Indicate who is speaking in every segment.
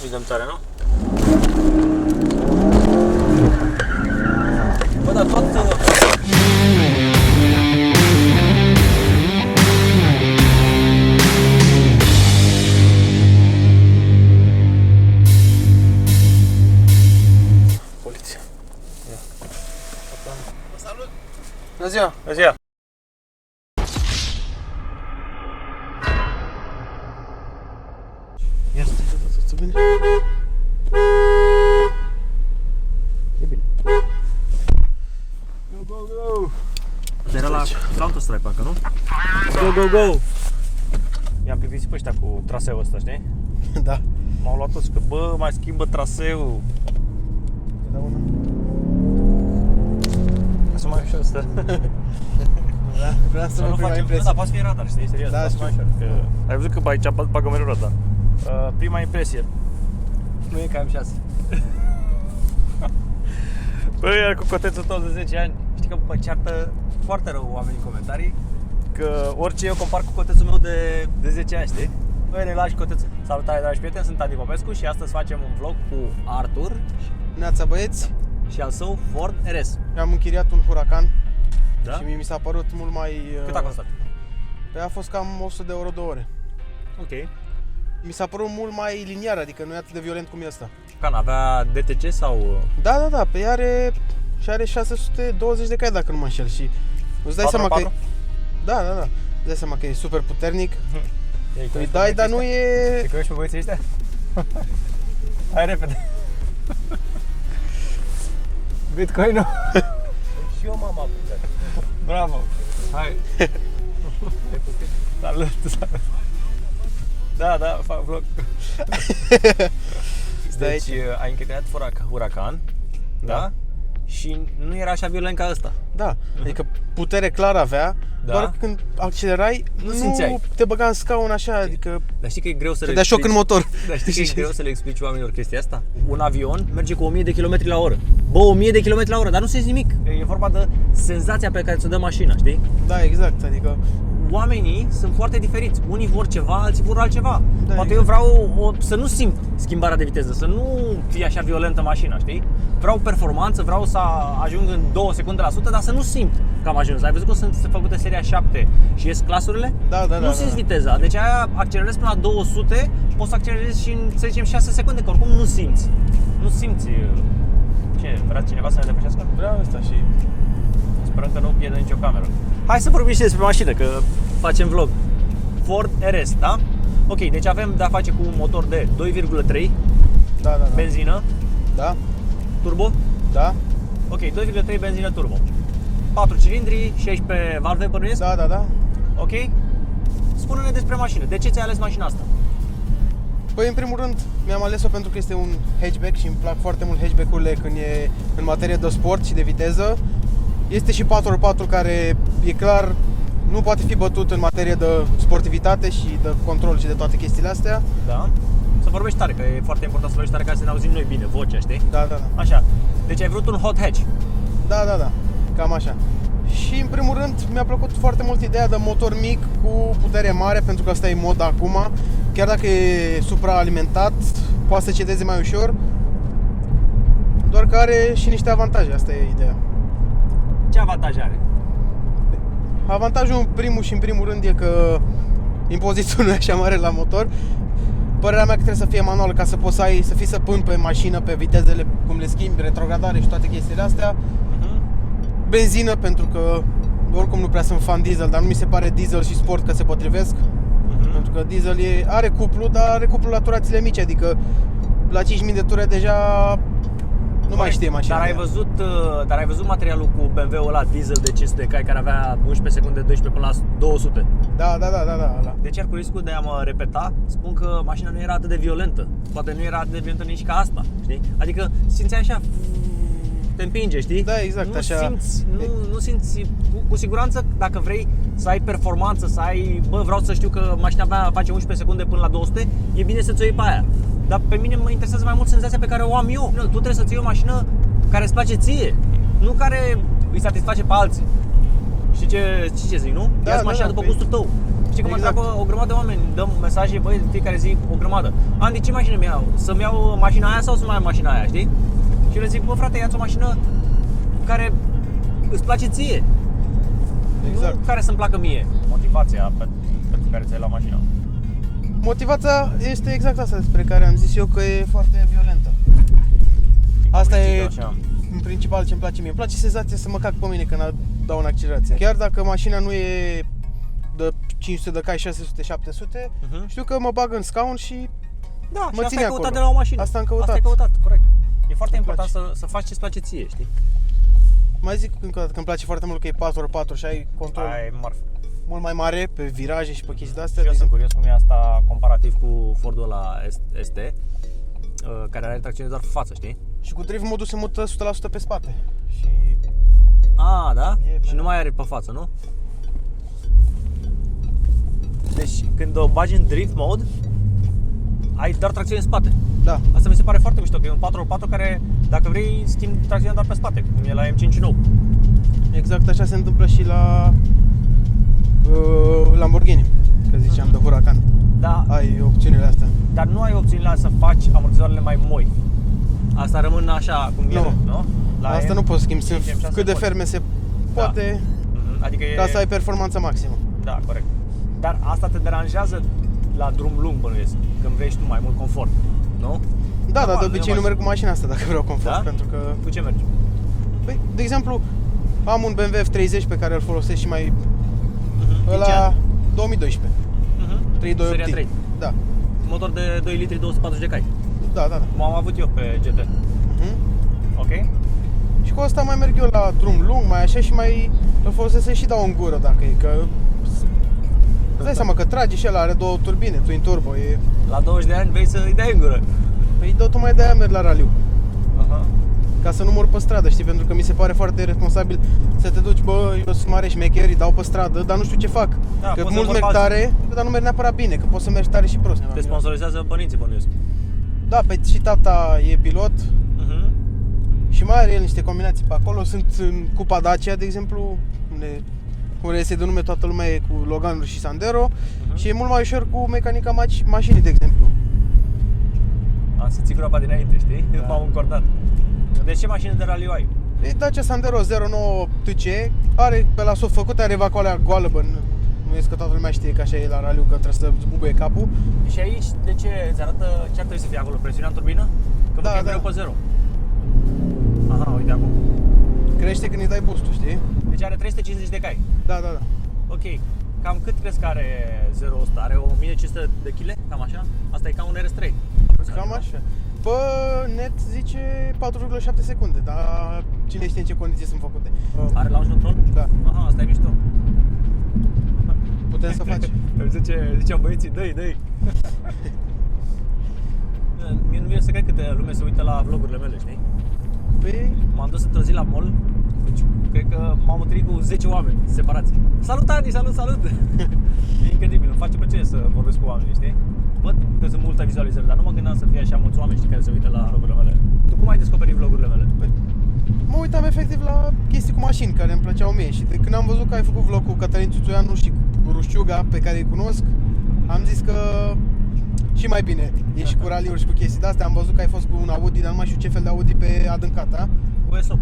Speaker 1: Îi dăm tare, nu? Bă, dar tot... Poliția. Ia.
Speaker 2: Salut! Bună ziua!
Speaker 1: Bună ziua!
Speaker 2: Ia stai bine? E bine. Go, go, go!
Speaker 1: Era la Counter-Strike parcă, nu? Go, go, go! I-am pipit pe ăștia cu traseul ăsta, știi?
Speaker 2: Da.
Speaker 1: M-au luat toți că, bă, mai schimbă traseul.
Speaker 2: Da, una.
Speaker 1: Ca să mai ușor ăsta.
Speaker 2: Da, vreau să mă prima impresie.
Speaker 1: Da, poate fi radar, știi? Serios,
Speaker 2: Da,
Speaker 1: poate fi mai
Speaker 2: știu.
Speaker 1: ușor. Că... Ai văzut că aici bagă mereu radar. Prima impresie.
Speaker 2: Nu e cam 6.
Speaker 1: Bă, iar cu cotețul tău de 10 ani. Știi că mă ceartă foarte rău oamenii în comentarii că orice eu compar cu cotețul meu de 10 ani, știi? Băi, ne lași cotețul. Salutare, dragi prieteni, sunt Adi Popescu și astăzi facem un vlog cu Artur
Speaker 2: Neața, băieți.
Speaker 1: și al său Ford RS.
Speaker 2: Eu am închiriat un Huracan.
Speaker 1: Da?
Speaker 2: Și mie mi s-a părut mult mai...
Speaker 1: Cât a costat?
Speaker 2: Păi a fost cam 100 de euro 2 ore.
Speaker 1: Ok.
Speaker 2: Mi s-a părut mult mai liniar, adică nu e atât de violent cum e ăsta.
Speaker 1: Can, avea DTC sau...
Speaker 2: Da, da, da, pe are... Și are 620 de cai dacă nu mă înșel și... Îți dai seama că e... Da, da, da. Îți dai seama că e super puternic. Îi dai, dar nu e...
Speaker 1: Te cunoști pe băieții ăștia? Hai repede. Bitcoin-ul.
Speaker 2: Și eu m-am apucat.
Speaker 1: Bravo. Hai. Salut, salut. Da, da, fac vlog. Deci, ai închiriat Huracan, da? Și nu era așa violent ca ăsta.
Speaker 2: Da, adică putere clar avea,
Speaker 1: Da.
Speaker 2: doar când accelerai,
Speaker 1: Nu simțeai.
Speaker 2: te băga în scaun așa, adică
Speaker 1: Dar știi că e greu să
Speaker 2: te
Speaker 1: le
Speaker 2: dea șoc în motor.
Speaker 1: Dar știi că e greu să le explici oamenilor chestia asta? Un avion merge cu 1000 de km la oră. Bă, 1000 de km la oră, dar nu simți nimic. E vorba de senzația pe care ți-o dă mașina, știi?
Speaker 2: Da, exact, adică
Speaker 1: Oamenii sunt foarte diferiți. Unii vor ceva, alții vor altceva.
Speaker 2: Da,
Speaker 1: Poate
Speaker 2: exact.
Speaker 1: eu vreau să nu simt schimbarea de viteză, să nu fie așa violentă mașina, știi? Vreau performanță, vreau să ajung în 2 secunde la 100, dar să nu simt că am ajuns. Ai văzut cum sunt făcute seria 7 și ies clasurile?
Speaker 2: Da, da,
Speaker 1: Nu
Speaker 2: da,
Speaker 1: simți
Speaker 2: da.
Speaker 1: viteza. Deci aia accelerezi până la 200, poți să accelerezi și în, să zicem, 6 secunde, că oricum nu simți. Nu simți. Ce, vrea cineva să ne depășească?
Speaker 2: vreau asta și...
Speaker 1: Sperăm că nu pierde nicio cameră. Hai să vorbim și despre mașină, că facem vlog. Ford RS, da? Ok, deci avem de-a face cu un motor de 2,3,
Speaker 2: Da, da, da.
Speaker 1: benzină,
Speaker 2: Da,
Speaker 1: turbo.
Speaker 2: da,
Speaker 1: Ok, 2,3 benzină turbo. 4 cilindri, 16 valve, bănuiesc?
Speaker 2: da, da, da.
Speaker 1: Ok? Spune-ne despre mașină. De ce ți-ai ales mașina asta?
Speaker 2: Păi, în primul rând, mi-am ales-o pentru că este un hatchback și îmi plac foarte mult hatchback-urile când e în materie de sport și de viteză. Este și 4x4 care e clar nu poate fi bătut în materie de sportivitate și de control și de toate chestiile astea.
Speaker 1: Da? Să vorbești tare, că e foarte important să vorbești tare ca să ne auzim noi bine vocea, știi?
Speaker 2: Da, da, da.
Speaker 1: Așa. Deci ai vrut un hot hatch.
Speaker 2: Da, da, da. Cam așa. Și în primul rând mi-a plăcut foarte mult ideea de motor mic cu putere mare, pentru că asta e moda acum. Chiar dacă e supraalimentat, poate să cedeze mai ușor. Doar că are și niște avantaje, asta e ideea.
Speaker 1: Ce avantaj are?
Speaker 2: Avantajul în primul și în primul rând e că impozitul nu e așa mare la motor. Părerea mea că trebuie să fie manual ca să poți să fii săpân pe mașină, pe vitezele cum le schimbi, retrogradare și toate chestiile astea. Benzină, pentru că oricum nu prea sunt fan diesel, dar nu mi se pare diesel și sport că se potrivesc. Pentru că diesel are cuplu, dar are cuplu la turațiile mici, adică la 5000 de ture deja nu mai știe mașina.
Speaker 1: Dar ai văzut materialul cu BMW-ul ăla diesel de 500 de cai care avea 11 secunde, 12 până la 200.
Speaker 2: Da, da, da, da, da.
Speaker 1: Deci ar cu riscul de a mă repeta, spun că mașina nu era atât de violentă. Poate nu era atât de violentă nici ca asta, știi? Adică simțeai așa, te împinge, știi?
Speaker 2: Da, exact,
Speaker 1: nu
Speaker 2: așa.
Speaker 1: Simți, nu simți, cu siguranță, dacă vrei să ai performanță, să ai, bă, vreau să știu că mașina mea face 11 secunde până la 200, e bine să-ți o iei pe aia. Dar pe mine mă interesează mai mult senzația pe care o am eu. Tu trebuie să-ți iei o mașină care îți place ție, nu care îi satisface pe alții. Știi ce zic, nu?
Speaker 2: Da,
Speaker 1: Ia-ți
Speaker 2: da,
Speaker 1: mașina
Speaker 2: da,
Speaker 1: după
Speaker 2: pe-
Speaker 1: gustul tău. Știi că mă
Speaker 2: Exact.
Speaker 1: întreabă o grămadă de oameni, dăm mesaje, băi, în fiecare zi o grămadă. Andy, ce mașină mi iau? Să-mi iau mașina aia sau să-mi iau mașina aia, știi? Și eu le zic, bă frate, ia-ți o mașină care îți place ție.
Speaker 2: Exact.
Speaker 1: Nu care să-mi placă mie. Motivația pentru care ți-ai la mașină.
Speaker 2: Motivația este exact asta despre care am zis eu că e foarte violentă. Asta e
Speaker 1: Așa.
Speaker 2: în principal ce îmi place mie. Îmi place senzația să mă cac pe mine când dau în accelerație. Chiar dacă mașina nu e de 500 de cai, 600, 700, știu că mă bag în scaun și
Speaker 1: Da,
Speaker 2: mă
Speaker 1: și asta
Speaker 2: ține
Speaker 1: ai
Speaker 2: acolo.
Speaker 1: căutat de la o mașină.
Speaker 2: Asta am căutat.
Speaker 1: Asta ai căutat, corect. E foarte
Speaker 2: Îmi
Speaker 1: important
Speaker 2: place.
Speaker 1: să faci ce-ți place ție, știi?
Speaker 2: mai zic încă o dată că îmi place foarte mult că e 4x4 și ai control
Speaker 1: Ai marfă.
Speaker 2: mult mai mare pe viraje și pe chestii de-astea.
Speaker 1: Și eu
Speaker 2: de
Speaker 1: sunt
Speaker 2: exemplu.
Speaker 1: curios cum e asta comparativ cu Fordul ăla ST, care are tracțiune doar pe față, știi?
Speaker 2: Și cu drift modul se mută 100% pe spate. Și
Speaker 1: A, da?
Speaker 2: E,
Speaker 1: Și
Speaker 2: da.
Speaker 1: nu mai are pe față, nu? Deci când o bagi în drift mode, ai doar tracțiune în spate.
Speaker 2: da,
Speaker 1: Asta mi se pare foarte mișto, că e un 4x4 care, dacă vrei, schimbi tracțiunea doar pe spate, cum e la M5
Speaker 2: exact așa se întâmplă și la Lamborghini, că ziceam de Huracan.
Speaker 1: Da,
Speaker 2: Ai opțiunile astea.
Speaker 1: dar nu ai opțiunile să faci amortizoarele mai moi. Asta rămân așa cum ele, nu? La
Speaker 2: Asta nu poți schimbi, sunt
Speaker 1: M6
Speaker 2: cât de
Speaker 1: poți.
Speaker 2: ferme se poate,
Speaker 1: Adică e...
Speaker 2: ca să ai performanța maximă.
Speaker 1: Da, corect. Dar asta te deranjează la drum lung, bănuiesc, când vrei și tu mai mult confort, nu?
Speaker 2: Da, dar de
Speaker 1: Normal,
Speaker 2: obicei
Speaker 1: eu
Speaker 2: nu merg cu mașina asta dacă vreau confort,
Speaker 1: Da?
Speaker 2: pentru că,
Speaker 1: Cu ce mergi?
Speaker 2: păi, de exemplu, am un BMW F30 pe care îl folosesc și mai
Speaker 1: Din ce
Speaker 2: ăla
Speaker 1: an?
Speaker 2: 2012, 328.
Speaker 1: Seria 3.
Speaker 2: Da.
Speaker 1: Motor de 2 litri, 240 de cai.
Speaker 2: Da, da, da.
Speaker 1: Cum am avut eu pe GT.
Speaker 2: Mhm.
Speaker 1: Ok?
Speaker 2: Și cu asta mai merg eu la drum lung, mai așa și mai îl folosesc să și dau în gură dacă e, că îți dai seama că trage și el, are două turbine, twin turbo, e...
Speaker 1: La 20 de ani vrei să îi dai în gură.
Speaker 2: Păi dau tocmai de-aia merg la raliu,
Speaker 1: Aha.
Speaker 2: ca să nu mor pe stradă, știi, pentru că mi se pare foarte responsabil să te duci, bă, eu sunt mare șmecher, îi dau pe stradă, dar nu știu ce fac.
Speaker 1: Da,
Speaker 2: Că
Speaker 1: poți să
Speaker 2: mulți
Speaker 1: mor
Speaker 2: merg
Speaker 1: pe
Speaker 2: tare, dar nu merg neapărat bine, că poți să mergi tare și prost.
Speaker 1: Te sponsorizează părinții, bănuiesc.
Speaker 2: Da, pe și tata e pilot
Speaker 1: Mhm.
Speaker 2: și mai are el niște combinații pe acolo, sunt în Cupa Dacia, de exemplu, unde se denume toată lumea e cu Loganul și Sandero și e mult mai ușor cu mecanica mașinii, de exemplu.
Speaker 1: Am să ții groapa dinainte, știi?
Speaker 2: Da.
Speaker 1: M-am încordat. De ce mașină de raliu ai?
Speaker 2: E Dacia Sandero 09 TC, are pe la soft făcut, are evacuarea goală, bă, nu e că toată lumea știe că așa e la raliu, că trebuie să bubuie capul.
Speaker 1: Și aici, de ce îți arată ce ar trebui să fie acolo? Presiunea în turbină? Că
Speaker 2: Da,
Speaker 1: văd că e
Speaker 2: da.
Speaker 1: mereu pe zero. Aha, uite acum.
Speaker 2: Crește când îi dai boost-ul, știi?
Speaker 1: Deci are 350 de cai.
Speaker 2: Da, da, da.
Speaker 1: Ok. Cam cât crezi că are 0 ăsta? Are 1500 de kg? Cam așa? Asta e ca un RS3. aproximativ,
Speaker 2: Cam
Speaker 1: nu?
Speaker 2: așa. Pe net zice 4,7 secunde, dar cine știe în ce condiții sunt făcute.
Speaker 1: Are launch control?
Speaker 2: Da,
Speaker 1: Aha, asta e mișto.
Speaker 2: putem să faci.
Speaker 1: Ziceau băieții, dă-i. Mie nu vine să cred câte lume se uită la vlogurile mele, știi?
Speaker 2: Păi,
Speaker 1: M-am dus într-o zi la mall, deci cred că m-am întâlnit cu 10 oameni separați. Salut, Andy, salut! E incredibil, îmi face plăcere să vorbesc cu oamenii, știi? Văd că sunt multe vizualizări, dar nu mă gândeam să fie așa mulți oameni, știi, care se uită la vlogurile mele. Tu cum ai descoperit vlogurile mele?
Speaker 2: mă uitam efectiv la chestii cu mașini care îmi plăceau mie și de când am văzut că ai făcut vlog cu Cătălin Țuțuianu și cu Rușciuga, pe care îi cunosc, am zis că și mai bine, e și cu raliuri și cu chestii de-astea. Am văzut că ai fost cu un Audi, dar nu mai știu ce fel de Audi pe adâncata.
Speaker 1: Cu S8.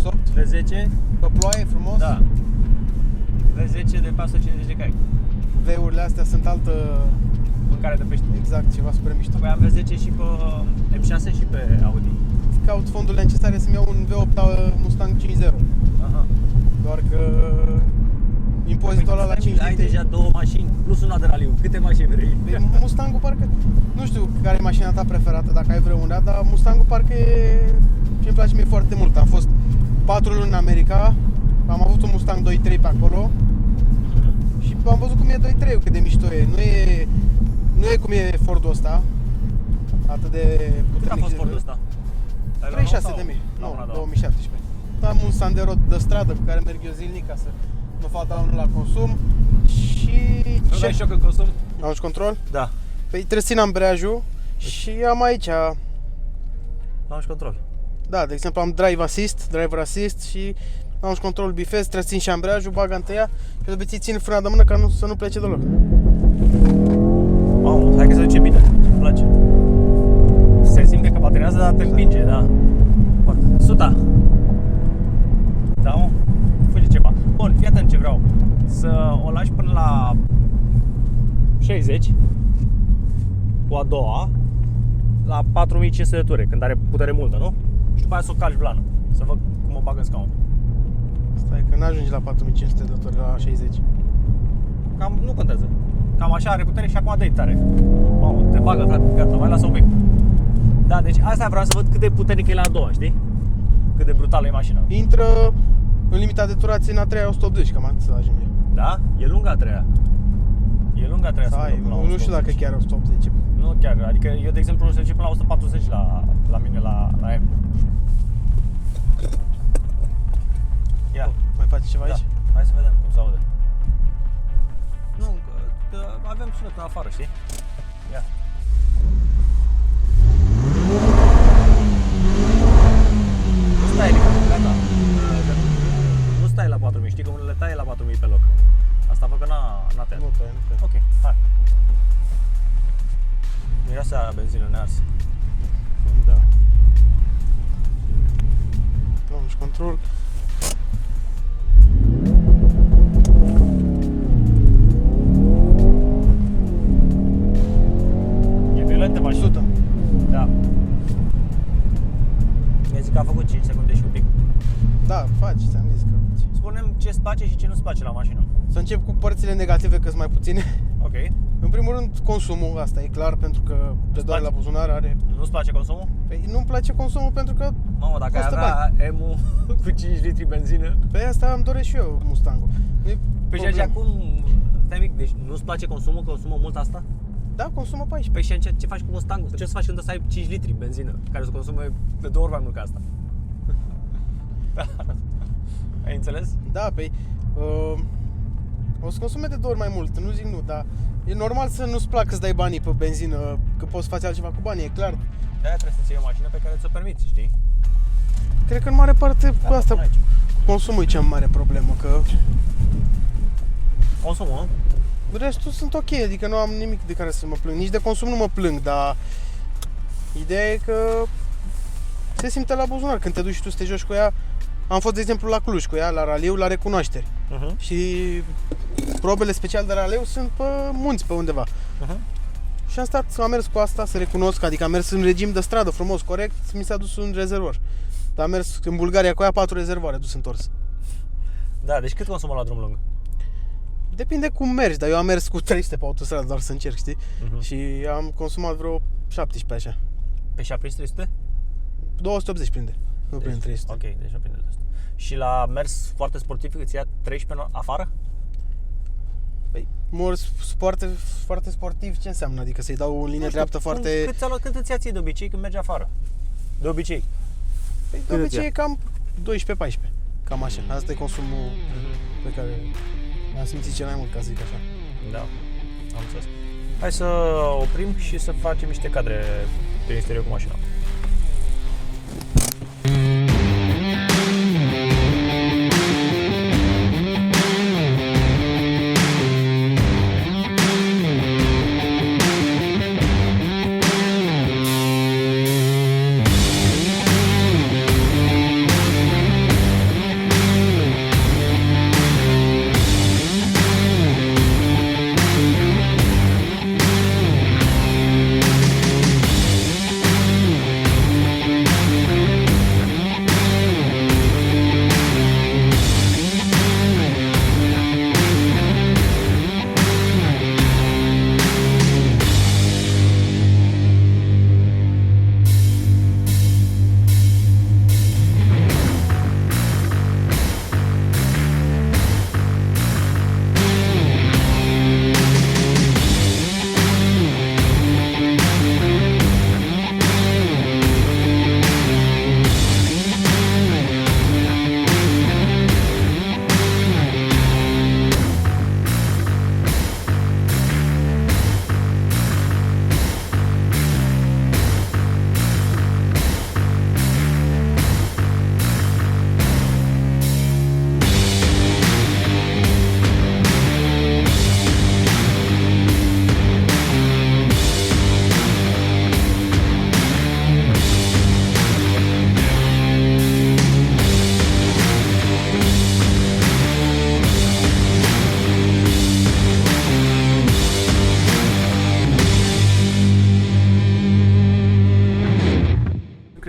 Speaker 2: S8,
Speaker 1: V10,
Speaker 2: pe ploaie, frumos.
Speaker 1: da. V10 de 450 de cai.
Speaker 2: V-urile astea sunt altă,
Speaker 1: Mâncare de pește.
Speaker 2: exact, ceva super mișto.
Speaker 1: Păi am V10 și pe M6 și pe Audi.
Speaker 2: Caut fondurile necesare să-mi iau un V8 Mustang 5.0,
Speaker 1: Aha.
Speaker 2: doar că impozitul ăla la 5
Speaker 1: ai
Speaker 2: litri.
Speaker 1: deja două mașini plus una de raliu. Câte mașini vrei?
Speaker 2: Păi Mustangul parcă, nu știu care e mașina ta preferată, dacă ai vreuna, dar Mustangul parcă e ce-mi place mie foarte mult. Am fost 4 luni în America, am avut un Mustang 2.3 pe acolo și am văzut cum e 2.3, cât de mișto e. Nu e cum e Fordul ăsta, atât de
Speaker 1: Cât a
Speaker 2: puternic.
Speaker 1: fost Fordul ăsta?
Speaker 2: 36 de mii,
Speaker 1: Nu,
Speaker 2: nu, 2017. Am un Sandero de stradă cu care merg eu zilnic ca să nu fac daunul la consum și...
Speaker 1: Nu dai șoc în consum?
Speaker 2: Launch control?
Speaker 1: Da.
Speaker 2: Păi trebuie să țin ambreiajul și am aici,
Speaker 1: Launch control.
Speaker 2: da, de exemplu am driver assist și launch control bifez, trebuie să țin și ambreiajul, bag întâia și de obicei țin frâna de mână ca să nu plece deloc.
Speaker 1: Mamă, hai că se duce bine, îmi place. Se simte că patinează, dar te împinge, da. Foarte. 100. Da, mă, fuge ceva. Bun, fii atent ce vreau. Să o lași până la 60 cu a doua la 4500 de ture, când are putere multă, nu? Și după aia să o calci blană, să văd cum o bag în scaun.
Speaker 2: Stai că n-ajungi la 4500 de tori, la 60.
Speaker 1: Cam, nu contează. Cam așa are putere și acum dă-i tare. Mamă, te bagă, frate, gata, mai lasă un pic. Da, deci asta vreau să văd cât de puternic e la a doua, știi? Cât de brutală e mașina.
Speaker 2: Intră în limita de turație în a treia 180, cam atât să ajunge.
Speaker 1: Da? E lungă a treia. E lungă a treia.
Speaker 2: Hai, nu știu dacă chiar 180.
Speaker 1: Nu chiar, adică eu de exemplu se duce până la 140 la mine la M. Ia.
Speaker 2: Mai face ceva
Speaker 1: Da.
Speaker 2: aici?
Speaker 1: Hai să vedem cum se aude. Nu, că avem sunetul afară, știi? Ia. Nu stai, adică, gata. Nu stai la 4000, știi că unele taie la 4000 pe loc. Asta fă că n-a tăiat.
Speaker 2: Nu tăia, nu tăia.
Speaker 1: Ok, hai. Miroase a benzină nears.
Speaker 2: Da. Launch control.
Speaker 1: E violentă mașina.
Speaker 2: 100.
Speaker 1: Da. Mi-a zis că a făcut 5 secunde și un pic.
Speaker 2: Da, faci, ți-am zis că faci.
Speaker 1: Spune-mi ce-ți place și ce nu-ți place la mașină.
Speaker 2: Să încep cu părțile negative, că sunt mai puține.
Speaker 1: Ok.
Speaker 2: În primul rând, consumul, asta e clar, pentru că de doar la buzunar are...
Speaker 1: Nu-ți place consumul?
Speaker 2: Păi nu-mi place consumul pentru că...
Speaker 1: Mamă, dacă ai
Speaker 2: Costă
Speaker 1: avea M-ul cu 5 litri benzină.
Speaker 2: Pe asta îmi doresc și eu Mustang-ul. Nu-i
Speaker 1: Păi și
Speaker 2: problemă.
Speaker 1: acum, stai mic, deci nu-ți place consumul, consumă mult asta?
Speaker 2: Da, consumă 14.
Speaker 1: Păi și ce faci cu Mustang-ul? Ce să faci când o să ai 5 litri benzină, care să consume de 2 ori mai mult ca asta? Ai înțeles?
Speaker 2: Da, păi... o să consume de 2 ori mai mult, nu zic nu, dar... E normal să nu-ți placă să dai banii pe benzină, că poți să faci altceva cu banii, e clar.
Speaker 1: De-aia trebuie să-ți iei o mașină pe care ți-o permiți, știi?
Speaker 2: Cred că în mare parte cu asta
Speaker 1: până aici.
Speaker 2: consumul e cea mai mare problemă, că
Speaker 1: Consumul,
Speaker 2: restul sunt ok, adică nu am nimic de care să mă plâng. Nici de consum nu mă plâng, dar ideea e că se simte la buzunar când te duci și tu să te joci cu ea. Am fost, de exemplu, la Cluj cu ea, la raliu, la recunoașteri. Și probele special de raliu sunt pe munți, pe undeva. Și am mers cu asta, să recunosc, adică am mers în regim de stradă, frumos, corect, mi s-a dus un rezervor. Dar am mers în Bulgaria cu ea 4 rezervoare, dus întors.
Speaker 1: Da, deci cât consumă la drum lung?
Speaker 2: Depinde cum mergi, dar eu am mers cu 300 pe autostradă doar să încerc, știi? Și am consumat vreo 17 așa.
Speaker 1: Pe 7300?
Speaker 2: 280 prinde, nu prinde 300.
Speaker 1: Ok, deci nu prinde 300. Și la mers foarte sportiv îți ia 13 afară?
Speaker 2: Păi, foarte sportiv, ce înseamnă? Adică să-i dau în linie dreaptă foarte...
Speaker 1: Cât îți ia ție de obicei când mergi afară? De obicei?
Speaker 2: Păi, de obicei e cam 12-14, cam așa. Asta e consumul pe care am simțit cel mai mult, ca să zic așa.
Speaker 1: Da, am înțeles. Hai să oprim și să facem niște cadre pe exterior cu mașina.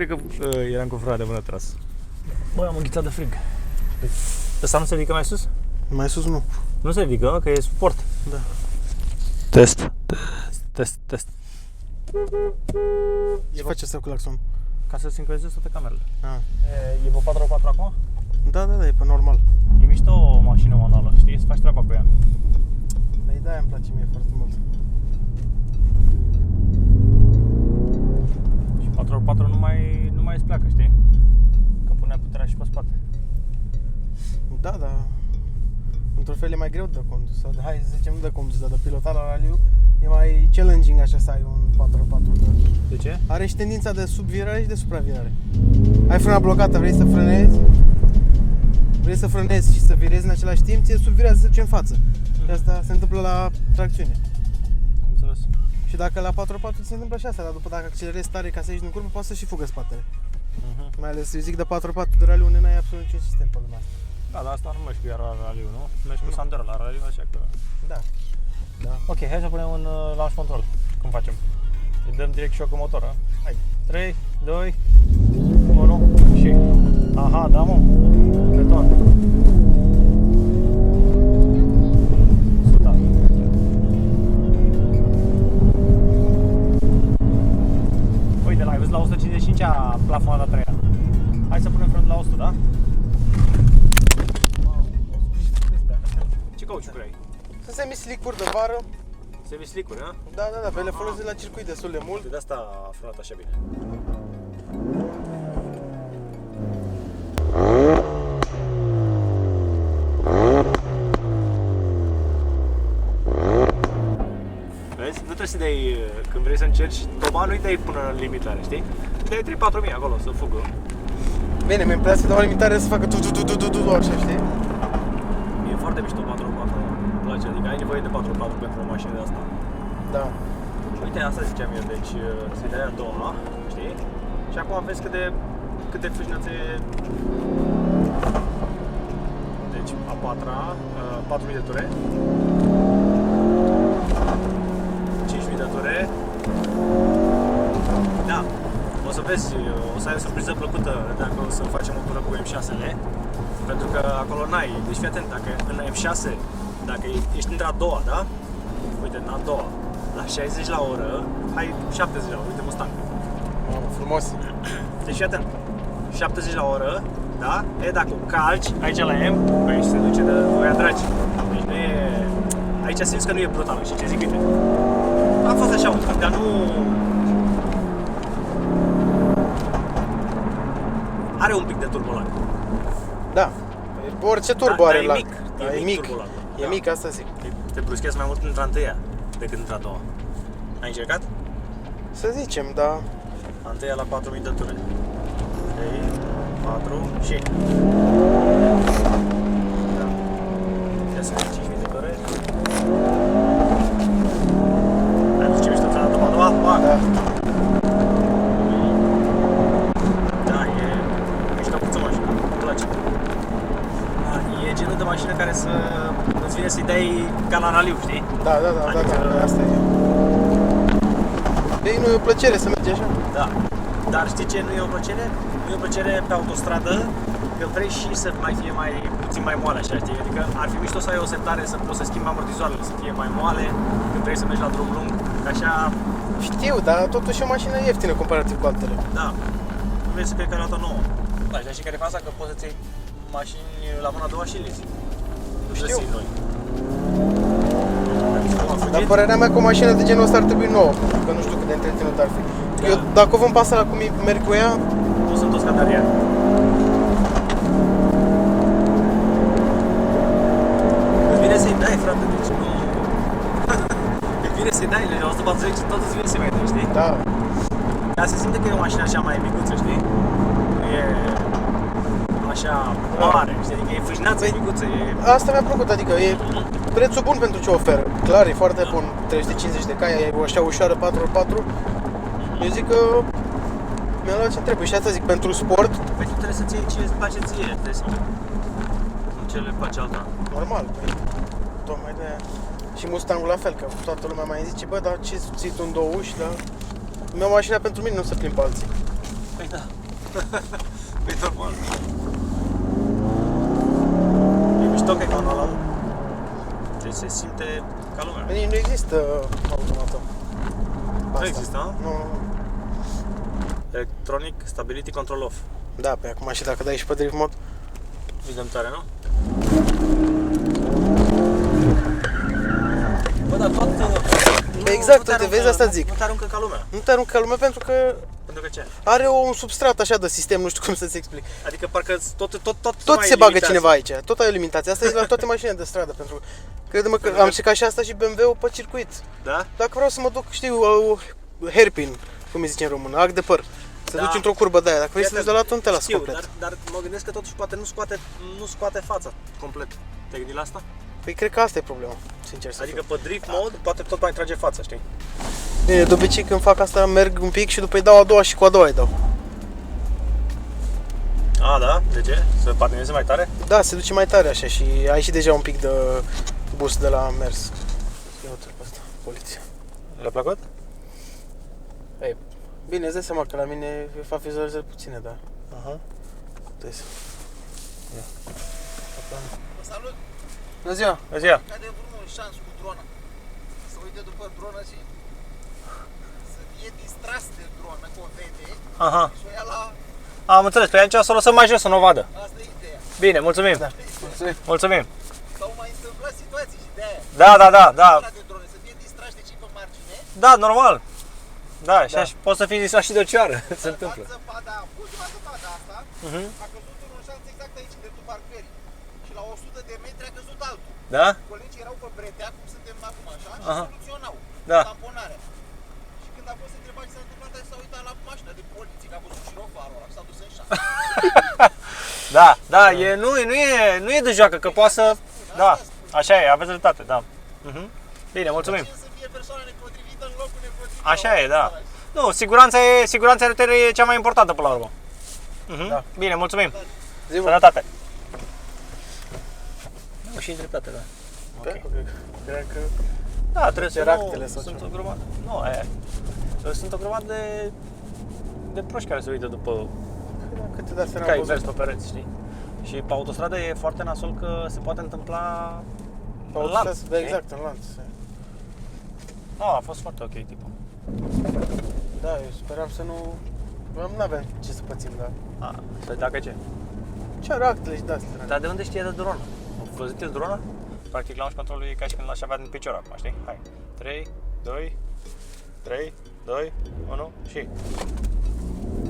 Speaker 1: cred că eram cu frate de mână tras. Băi, am înghițat de frig. Ăsta nu se ridică mai sus?
Speaker 2: Mai sus nu.
Speaker 1: Nu se ridică, că e sport.
Speaker 2: Da.
Speaker 1: Test.
Speaker 2: Ce face asta cu claxon?
Speaker 1: Ca să sincronizez toate camerele.
Speaker 2: Ah.
Speaker 1: E pe 4x4 acum?
Speaker 2: Da, e pe normal.
Speaker 1: E mișto o mașină manuală, știi? Să faci treaba cu ea.
Speaker 2: Păi da, îmi place mie foarte mult.
Speaker 1: Și 4x4 nu mai îți pleacă, știi? Că punea puterea și pe spate.
Speaker 2: Da. Într-un fel e mai greu de condus. Sau de, hai să zicem, nu de condus, dar de pilotat la raliu e mai challenging așa să ai un 4x4.
Speaker 1: De ce?
Speaker 2: Are și tendința de subvirare și de supravirare. Ai frâna blocată, vrei să frânezi? Vrei să frânezi și să virezi în același timp, ți-e subvirează să duce în față. Și asta se întâmplă la tracțiune.
Speaker 1: Am înțeles.
Speaker 2: Și dacă la 4x4 se întâmplă și asta, dar după dacă accelerezi tare ca să ieși din curbă, poate să și fugă spatele. Mai ales, eu zic, de 4x4 de raliu unde n-ai absolut niciun sistem pe lumea asta.
Speaker 1: Da, dar asta nu mergi cu iar la raliu, nu? Mergi cu Sandero la raliu, așa că...
Speaker 2: Da.
Speaker 1: Ok, hai să punem un launch control. Cum facem? Îi dăm direct shock în motor, a? Hai. 3, 2, 1 și... Aha, da, mă. Beton. Suta. Uite, l-ai văzut la 155-a plafonat la 3-a. Hai să punem front la 100, da? Ce cauciucuri ai?
Speaker 2: Sunt semi-slick-uri de vară.
Speaker 1: Semi-slick-uri, a?
Speaker 2: Da, pe le folosesc la circuit destul de mult.
Speaker 1: De asta a frânat așa bine. Vezi? Nu trebuie să dai, când vrei să încerci toba, nu-i dai până în limitare, știi? Dai 3-4 mii acolo să fugă.
Speaker 2: Bine, mi-e place să dau limitare să facă tu așa, știi?
Speaker 1: E foarte mișto 4x4, îmi place, adică ai nevoie de 4x4 pentru o mașină de asta.
Speaker 2: Da.
Speaker 1: Uite, asta ziceam eu, deci să-i dai a doua, știi? Și acum vezi cât de frâșneață e. Deci a patra, 4.000 de ture, 5.000 de ture. Da, o să vezi, o să ai o surpriză plăcută dacă o să facem o tură cu M6-le. Pentru că acolo n-ai, deci fii atent, dacă în M6, dacă ești între a doua, da? Uite, în a doua, la 60 la oră, ai 70 la oră, uite Mustang.
Speaker 2: Frumos.
Speaker 1: Deci fii atent, 70 la oră, da? E, dacă o calci aici la M, aici se duce de voia dragi. Deci nu e... Aici simți că nu e brutal, și ce zic, uite. A fost așa un pic, dar nu... Are un pic de turbolag.
Speaker 2: Da. Orice turbo are lag.
Speaker 1: E mic.
Speaker 2: E mic, asta zic.
Speaker 1: Te bruschezi mai mult într-a întâia decât într-a doua. Ai încercat?
Speaker 2: Să zicem, da.
Speaker 1: A întâia la 4.000 de ture. 3, 4 și... Da. Ia să vedem 5.000 de ture. Ai văzut ce mișto ți-a dat a doua?
Speaker 2: Da.
Speaker 1: Da, e miștocuță mașină, îmi place. E genul de mașină care să îți vine să-i dai ca la raliu, știi?
Speaker 2: Da, asta e. Ei, nu e o plăcere să mergi așa?
Speaker 1: Da. Dar știi ce nu e o plăcere? Nu e o plăcere pe autostradă, că vrei și să mai fie puțin mai moale așa, știi? Adică ar fi mișto să ai o setare să poți să schimbi amortizoarele, să fie mai moale, când vrei să mergi la drum lung, așa...
Speaker 2: Știu, dar totuși e o mașină ieftină comparativ cu altele.
Speaker 1: Da. Nu vrei să fie ca la ta nouă. Da, și care e faza? Că poți să-ți iei mașini la mâna a doua și leasing. Nu
Speaker 2: Știu.
Speaker 1: să noi.
Speaker 2: Dar părerea mea că o mașină de genul ăsta ar trebui nouă, că nu știu cât de întreținut ar fi.
Speaker 1: Da.
Speaker 2: Eu, dacă o vând pe asta la cum merg cu ea,
Speaker 1: Nu sunt toți catariani. Îți vine să-i dai, frate, deci nu... Îți vine să-i dai, la 140 tot îți vine să-i mai dai, știi?
Speaker 2: da.
Speaker 1: Dar se simte că e o mașină așa mai micuță, știi? Nu e așa mare, știi? Adică e fâșneață, e micuță, e...
Speaker 2: Asta mi-a plăcut, adică e prețul bun pentru ce oferă. Clar, e foarte bun, 350 de cai, e o așa ușoară 4x4. Eu zic că mi-a luat ce trebuie și asta zic, pentru sport,
Speaker 1: Păi tu trebuie să-ți iei ce îți place ție, trebuie să... Nu ce le place alta.
Speaker 2: normal, păi, tocmai de-aia. Și Mustangul la fel, că toată lumea mai zice, bă, dar ce ții tu în două uși, dar... Mi-au mașina pentru mine, nu să plimb pe alții.
Speaker 1: Păi da. Păi normal. E mișto că e ca ăla. Deci se simte ca lumea.
Speaker 2: Bine, nu există automatul.
Speaker 1: Nu există, a?
Speaker 2: Nu.
Speaker 1: Electronic Stability Control Off.
Speaker 2: Da, pe acum și dacă dai și pe drift mode.
Speaker 1: Vedem tare, nu? Bă, dar tot...
Speaker 2: Exact, uite, vezi, asta zic.
Speaker 1: Nu te aruncă ca lumea.
Speaker 2: Nu te aruncă ca lumea pentru că
Speaker 1: Pentru că ce?
Speaker 2: are un substrat așa de sistem, nu știu cum să-ți explic.
Speaker 1: Adică parcă
Speaker 2: Tot se bagă cineva aici, tot ai o limitație. Asta e la toate mașinile de stradă, pentru că crede-mă că am încercat și asta și BMW-ul pe circuit.
Speaker 1: Da?
Speaker 2: Dacă vreau să mă duc, știu, hairpin, cum îi zice în română, ac de păr. Să
Speaker 1: Da.
Speaker 2: duci într-o curbă de aia, dacă vrei să duci de la tu, nu te las
Speaker 1: Știu,
Speaker 2: complet.
Speaker 1: dar mă gândesc că totuși poate nu scoate fața complet. Te-ai gândit la asta?
Speaker 2: Păi cred că asta e problema, sincer să
Speaker 1: Adică
Speaker 2: fiu.
Speaker 1: pe drift mode poate tot mai trage fața, știi?
Speaker 2: Bine, de obicei când fac asta merg un pic și după îi dau a doua și cu a doua îi dau.
Speaker 1: A, da? De ce? Să patineze mai tare?
Speaker 2: Da, se duce mai tare așa și ai și deja un pic de boost de la mers. Ia uite pe asta, poliția.
Speaker 1: Le-a plăcut?
Speaker 2: Ei, bine, îți dai seama că la mine fac vizualizări puține, da.
Speaker 1: Aha.
Speaker 2: Trebuie să...
Speaker 3: Salut!
Speaker 2: Bună ziua!
Speaker 1: Bună ziua!
Speaker 3: Cade vreunul șans cu drona. Să uite după dronă și să fie distras de dronă, că o vede
Speaker 1: Aha.
Speaker 3: și o ia la...
Speaker 1: Am înțeles, pe atunci să o lăsăm mai jos să nu o vadă.
Speaker 3: Asta e ideea.
Speaker 1: Bine, mulțumim!
Speaker 2: Da, mulțumim!
Speaker 1: Mulțumim!
Speaker 3: S-au mai întâmplat situații și de aia.
Speaker 1: Da.
Speaker 3: De drone, să fie distrași de cei pe margine.
Speaker 1: Da, normal. Da, și
Speaker 2: Da.
Speaker 1: așa poți să fii distrat și de o cioară. Se întâmplă.
Speaker 3: Fac zăpada, ultima zăpada asta, a căzut un șanț exact aici, de tu parcării. Și la 100 de metri a căzut altul.
Speaker 1: Da?
Speaker 3: Colegii erau pe bretea, cum suntem acum așa, și
Speaker 1: Aha.
Speaker 3: soluționau
Speaker 1: Da.
Speaker 3: tamponarea. Și când a fost întrebat ce s-a întâmplat, s-a uitat la mașina de poliție, că a văzut șirofarul ăla, s-a dus în șanț.
Speaker 1: Da, nu e de joacă, că poate să... Da, așa e, aveți dreptate, da. Bine, mulțumim.
Speaker 3: Să fie persoana nepotrivită în locul nepotrivit.
Speaker 1: Așa e, da. Nu, siguranța rutieră e cea mai importantă până la urmă.
Speaker 2: Da.
Speaker 1: Bine, mulțumim.
Speaker 2: Zi-mă.
Speaker 1: Sănătate. Nu, și dreptate, da.
Speaker 2: Da, cred că...
Speaker 1: Da, trebuie să
Speaker 2: Teractele
Speaker 1: nu...
Speaker 2: sau
Speaker 1: Sunt
Speaker 2: ceva.
Speaker 1: o grămadă... Nu, sunt o grămadă de proști care se uită după
Speaker 2: Câte de astea
Speaker 1: cai
Speaker 2: n-am văzut.
Speaker 1: vers pe pereți, știi? Și pe autostradă e foarte nasol că se poate întâmpla
Speaker 2: Pe
Speaker 1: în
Speaker 2: autostradă,
Speaker 1: lanț,
Speaker 2: da,
Speaker 1: știi?
Speaker 2: exact, în lanț.
Speaker 1: Nu, a fost foarte ok tipul.
Speaker 2: Da, eu speram să nu... Nu aveam ce să pățim, da.
Speaker 1: Să dacă ce?
Speaker 2: Ce are actele și de-astea?
Speaker 1: Dar de unde știe de dronă? Văzut drona? Practic launch controlul e ca și când l-aș avea din picior acum, știi? Hai. 3, 2, 1 și...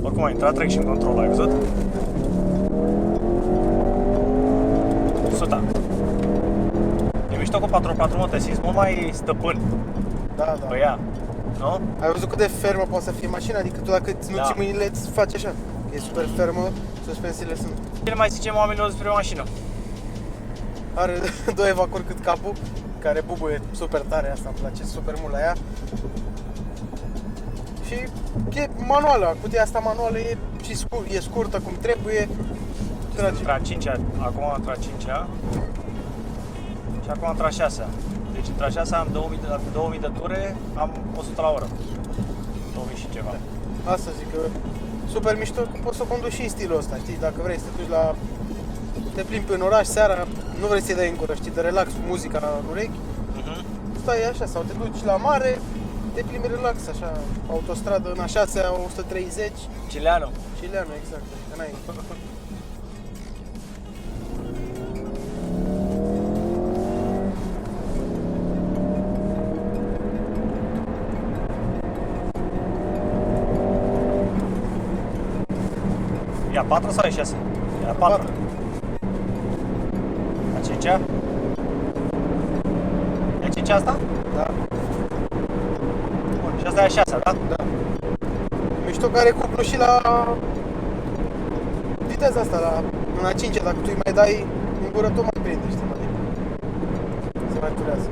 Speaker 1: Oricum a intrat traction control, ai văzut? 100. E mișto cu 4x4, mă, te simți mult mai stăpân
Speaker 2: Da, da.
Speaker 1: pe ea, nu?
Speaker 2: Ai văzut cât de fermă poate să fie mașina? Adică tu dacă nu
Speaker 1: Da.
Speaker 2: ții mâinile, îți faci așa. E super fermă, suspensiile sunt...
Speaker 1: Ce le mai zicem oamenilor despre o mașină?
Speaker 2: Are două evacuri cât capul, care bubuie super tare, asta îmi place super mult la ea. Și e manuală, cutia asta manuală e, și e scurtă cum trebuie. Trage.
Speaker 1: Intra 5-a, acum am intrat 5-a și acum am intrat 6-a. Deci între 6 am 2000 de ture, am 100 la oră. 2000 și ceva.
Speaker 2: Asta zic că super mișto că poți să conduci și în stilul ăsta, știi? Dacă vrei să te duci la... Te plimbi în oraș seara, nu vrei să-i dai în gură, știi, de relax cu muzica în urechi, stai așa, sau te duci la mare, te plimbi relax, așa, autostradă în așa 130,
Speaker 1: Cileanu.
Speaker 2: Cileanu, exact, adică n-ai...
Speaker 1: E a 4 sau e 6? E a 4. A 5-a? E a 5-a asta?
Speaker 2: Da,
Speaker 1: Bun, și asta e a 6-a, da?
Speaker 2: da. Mișto că are cuplu și la viteza asta, la în a 5-a, dacă tu îi mai dai în gură, tot mai prinde, știi, mai... Se mai turează.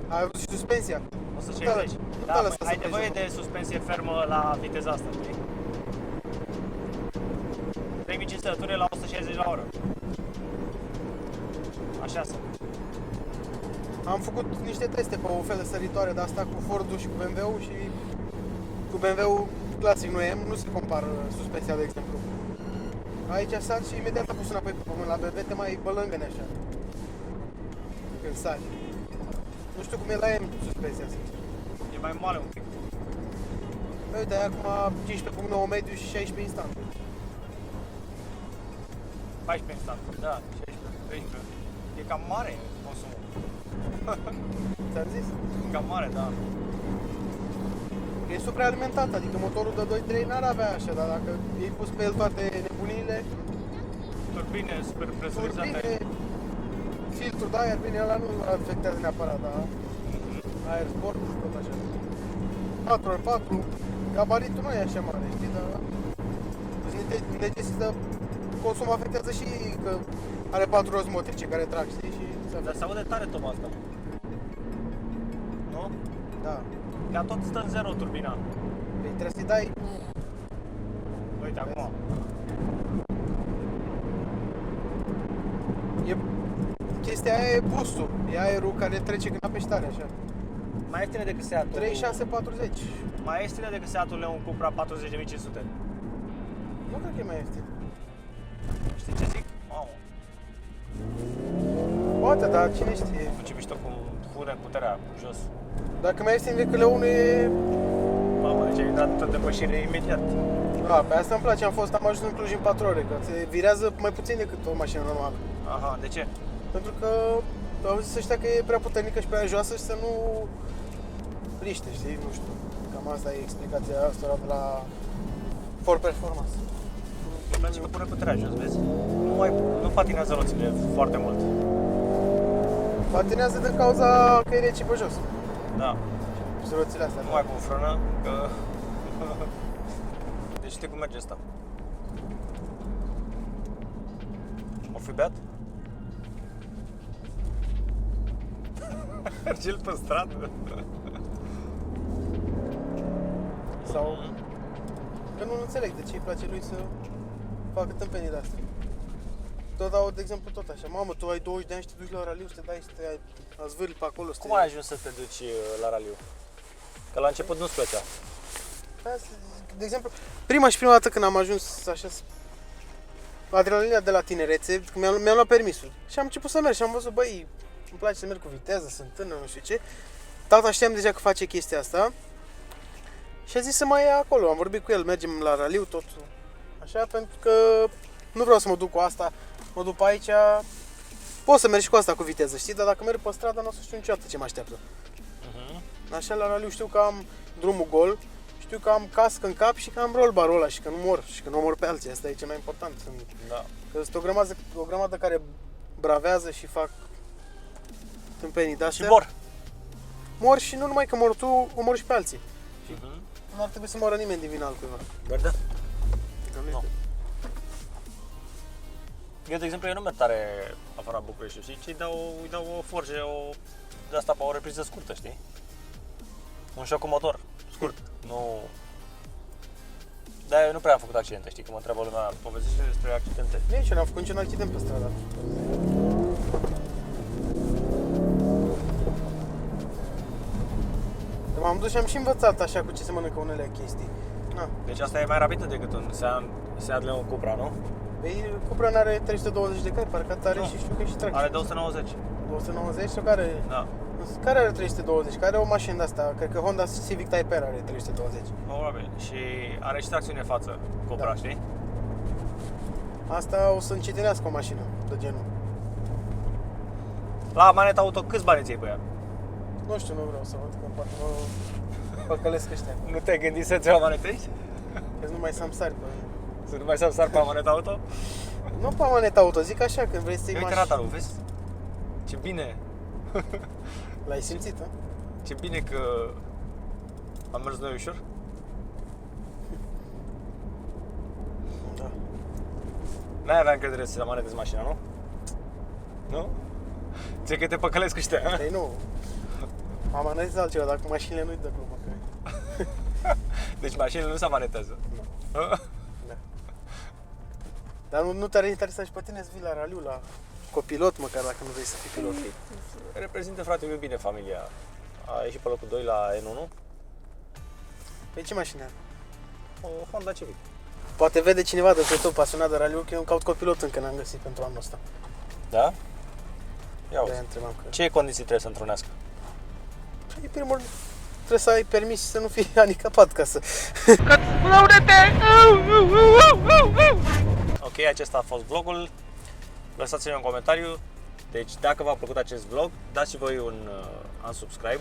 Speaker 2: Ai văzut și suspensia?
Speaker 1: 160.
Speaker 2: Nu
Speaker 1: Da,
Speaker 2: te lăsa
Speaker 1: ai
Speaker 2: să
Speaker 1: nevoie
Speaker 2: pleci.
Speaker 1: de suspensie fermă la viteza asta, știi? 3500 de ture la 160 la oră. Așa să.
Speaker 2: Am făcut niște teste pe o fel de săritoare de asta cu Ford-ul și cu BMW-ul și cu BMW-ul clasic nu M, nu se compară suspensia, de exemplu. Aici sar și imediat a pus înapoi pe pământ, la BMW te mai bălângăne așa. Când sari. Nu știu cum e la M suspensia, sincer.
Speaker 1: E mai moale un pic.
Speaker 2: Uite, ai acum 15.9 mediu și 16 instant.
Speaker 1: 14 instant, da, 16, 13. E cam mare consumul.
Speaker 2: Ți-am zis?
Speaker 1: Cam mare, da.
Speaker 2: E supraalimentat, adică motorul de 2.3 n-ar avea așa, dar dacă i-ai pus pe el toate nebunile,
Speaker 1: Turbine super presurizate.
Speaker 2: turbine, filtrul de aer, bine, ăla nu afectează neapărat, dar aer sport, tot așa. 4x4, gabaritul nu e așa mare, știi, dar necesită, consumul afectează și că are 4 roți motrice care trag, știi, și
Speaker 1: Dar se aude tare toba asta. Nu?
Speaker 2: da.
Speaker 1: Ea tot stă în zero turbina.
Speaker 2: Păi trebuie să-i dai,
Speaker 1: Uite acum.
Speaker 2: chestia aia e boost-ul, e aerul care trece când apeși tare, așa.
Speaker 1: Mai ieftine decât Seatul.
Speaker 2: 3640.
Speaker 1: Mai ieftine decât Seatul Leon Cupra 40.500.
Speaker 2: Nu cred că e mai ieftin.
Speaker 1: Știi ce zic? Mamă.
Speaker 2: Poate, dar cine știe.
Speaker 1: Ce mișto cum fură puterea jos.
Speaker 2: Dacă mai ieftin decât Leonul e...
Speaker 1: Mamă, deci ai intrat tot depășire imediat.
Speaker 2: A, pe asta îmi place, am ajuns în Cluj în 4 ore, că se virează mai puțin decât o mașină normală.
Speaker 1: Aha, de ce?
Speaker 2: Pentru că au zis ăștia că e prea puternică și prea joasă și să nu riște, știi? Nu știu. Cam asta e explicația asta de la Ford Performance.
Speaker 1: Îmi place că pune puterea jos, vezi? Nu patinează roțile foarte mult.
Speaker 2: Patinează din cauza că e rece pe jos.
Speaker 1: Da.
Speaker 2: Și roțile astea.
Speaker 1: Nu mai cum frână, că... Deci știi cum merge asta? O fi beat? Merge-l pe stradă.
Speaker 2: Sau... Că nu înțeleg de ce îi place lui să facă tâmpenii de astea. Tot au, de exemplu, tot așa. Mamă, tu ai 20 de ani și te duci la raliu, să te dai, să te zvârli pe acolo.
Speaker 1: Cum ai ajuns să te duci la raliu? Că la început nu-ți plăcea.
Speaker 2: De exemplu, prima dată când am ajuns așa adrenalina de la tinerețe, când mi-am luat permisul și am început să merg și am văzut, băi, îmi place să merg cu viteză, sunt tânăr, nu știu ce. Tata știam deja că face chestia asta și a zis să mai ia acolo. Am vorbit cu el, mergem la raliu, tot așa, pentru că nu vreau să mă duc cu asta, mă duc pe aici, pot să merg și cu asta cu viteză, știi, dar dacă merg pe stradă nu o să știu niciodată ce mă așteaptă. Așa, la raliu știu că am drumul gol, știu că am cască în cap și că am roll bar-ul ăla și că nu mor și că nu mor pe alții, asta e cel mai important.
Speaker 1: Da.
Speaker 2: Că sunt o grămadă care bravează și fac tâmpenii de-astea.
Speaker 1: Și mor.
Speaker 2: Mor și nu numai că mor tu, omori și pe alții. Nu ar trebui să moară nimeni din vina altcuiva.
Speaker 1: Doar da.
Speaker 2: Că nu
Speaker 1: Nu.
Speaker 2: este.
Speaker 1: Eu, de exemplu, eu nu merg tare afară București, știi? Îi dau o forge, de asta pe o repriză scurtă, știi? Un șoc cu motor, scurt. Nu... Dar eu nu prea am făcut accidente, știi? Că mă întreabă lumea, povestește despre accidente.
Speaker 2: Nici eu n-am făcut niciun accident pe stradă. M-am dus și am și învățat așa cu ce se mănâncă unele chestii. Na.
Speaker 1: Deci asta e mai rapidă decât un Seat Leon Cupra, nu?
Speaker 2: Păi Cupra n-are 320 de cai, parcă are și știu că e și tracție.
Speaker 1: Are 290.
Speaker 2: 290 sau care?
Speaker 1: Da.
Speaker 2: Care are 320? Care are o mașină de asta? Cred că Honda Civic Type R are 320.
Speaker 1: Probabil. Și are și tracțiune față Cupra,
Speaker 2: Da.
Speaker 1: știi?
Speaker 2: Asta o să încetinească o mașină de genul.
Speaker 1: La maneta auto câți bani îți iei pe ea?
Speaker 2: Nu știu, nu vreau să văd, că poate mă păcălesc ăștia.
Speaker 1: Nu te-ai gândit să-ți iei o manetă aici?
Speaker 2: Că nu mai samsari pe...
Speaker 1: Să nu mai sar pe maneta auto?
Speaker 2: Nu pe maneta auto, zic așa, când vrei să iei
Speaker 1: Uite
Speaker 2: mașină.
Speaker 1: radarul, vezi? Ce bine!
Speaker 2: L-ai simțit, a?
Speaker 1: Ce bine că am mers noi ușor.
Speaker 2: Da.
Speaker 1: N-ai avea încredere să manetezi mașina, nu? Nu? Ce că te păcălesc cu ăștia,
Speaker 2: Păi nu. Am analizat altceva, dar cu mașinile nu-i dă glumă. Că...
Speaker 1: Deci mașinile nu se manetează.
Speaker 2: Da. Dar nu te-ar interesa și pe tine să vii la raliu, la Copilot măcar dacă nu vrei să fii pilot.
Speaker 1: Reprezintă, frate meu, bine familia. A ieșit pe locul 2 la N1.
Speaker 2: Păi ce mașină are?
Speaker 1: O Honda Civic.
Speaker 2: Poate vede cineva de tot pasionat de raliuri, că eu îmi caut copilot încă n-am găsit pentru anul ăsta.
Speaker 1: Da? Ia uzi.
Speaker 2: De-aia întrebam că...
Speaker 1: Ce condiții trebuie să întrunească?
Speaker 2: În primul rând, trebuie să ai permis să nu fii handicapat ca să...
Speaker 1: Ok, acesta a fost vlogul. Lăsați-ne un comentariu. Deci dacă v-a plăcut acest vlog, dați și voi un unsubscribe.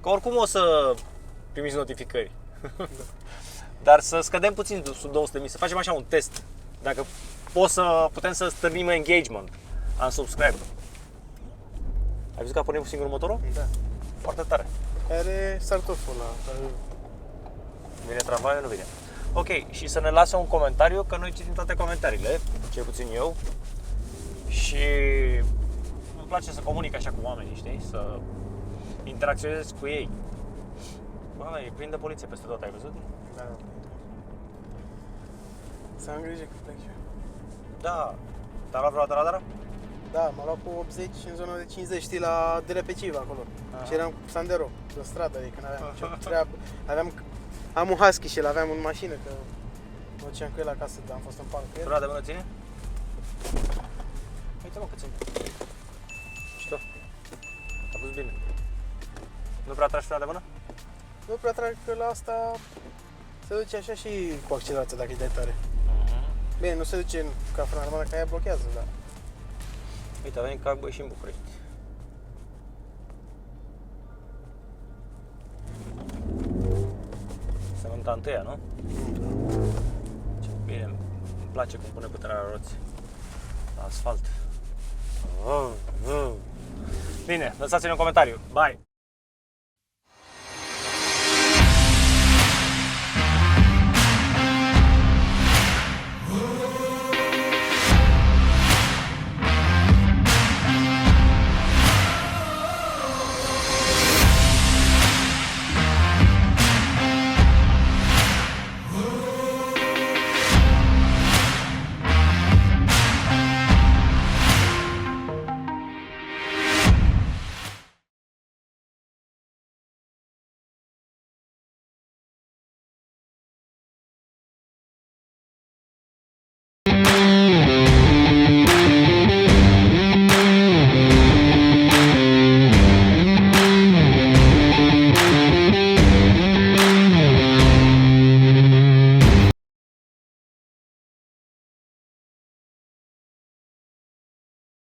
Speaker 1: Că oricum o să primiți notificări. Dar să scădem puțin sub 200.000, să facem așa un test. Dacă putem să stârnim engagement. Unsubscribe. Ai văzut că a pornit singur motorul?
Speaker 2: Da.
Speaker 1: Foarte tare.
Speaker 2: Are start-off-ul ăla.
Speaker 1: Vine tramvaiul, nu vine. Ok, și să ne lase un comentariu, că noi citim toate comentariile, cel puțin eu. Și îmi place să comunic așa cu oamenii, știi? Să interacționez cu ei. Bă, îi prinde poliție peste tot, ai văzut?
Speaker 2: Da. Să am grijă că plec eu.
Speaker 1: Da. Te-a luat vreodată radara?
Speaker 2: Da, m-a luat cu 80 în zona de 50, știi, la Delepeciva acolo.
Speaker 1: Aha.
Speaker 2: Și eram cu Sandero, pe stradă, adică n-aveam nicio treabă. Am un husky și îl aveam în mașină, că mă duceam cu el acasă, dar am fost în parc cu el.
Speaker 1: Frâna de mână ține? Uite mă că ține. Știu. A dus bine. Nu prea tragi frâna de mână?
Speaker 2: Nu prea trag, că la asta se duce așa și cu accelerația dacă e de tare. Bine, nu se duce ca frâna de mână, că aia blochează, dar...
Speaker 1: Uite, a venit Cargo și în București. Sământa întâia, nu? Ce bine, îmi place cum pune puterea la roți. La asfalt. Bine, lăsați-ne un comentariu. Bye!